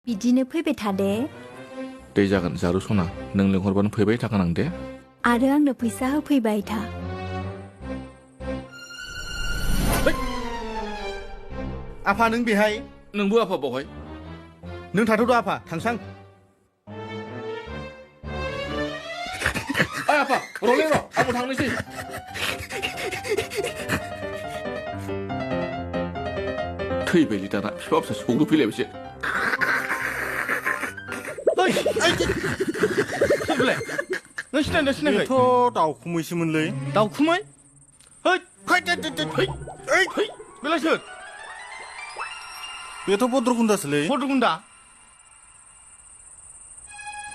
बिदिनो फैबाय थादे दे जागोन जारु सना नों लिंहरबानो फैबाय थागोन आं दे आरो आंनो फैसा होफैबाय था आफा नों बेहाय नोंबो आफा बावहाय नों थाथ'द' आफा थांसां ओइ आफा र'लै र' आंबो थांनोसै थैबायलै दाना बिफा फिसा सौग्रु फैलायबायसो सोरलाय नों सिनायना सिनायाखै बेथ' दाउखुमैसोमोनलै दाउखुमै बेलाय सोर बेथ' भद्रकुन्दासोलै भद्रकुन्दा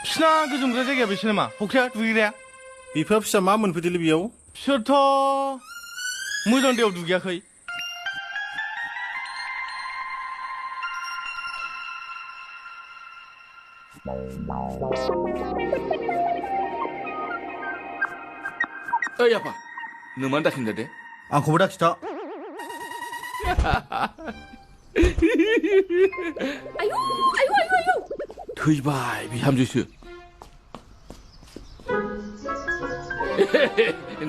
बिसिना गोजोमग्रा जायगाया बेसो नामा फख्रिया दुगैग्राया बिफा फिसा मा मोनफैदोलै बेयाव बिसोरथ' मोजां दैयाव दुगैयाखै ओइ आफा नों मानो दाखिन्दा दे आंखौबो दाखिथा थैबाय बिहामजोसो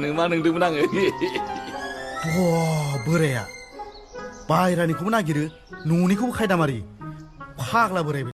नों मा नंदोंमोन आङो बोराया बाहेरानिखौबो नागिरो न'निखौबो खायदा मारि फाग्ला बोराय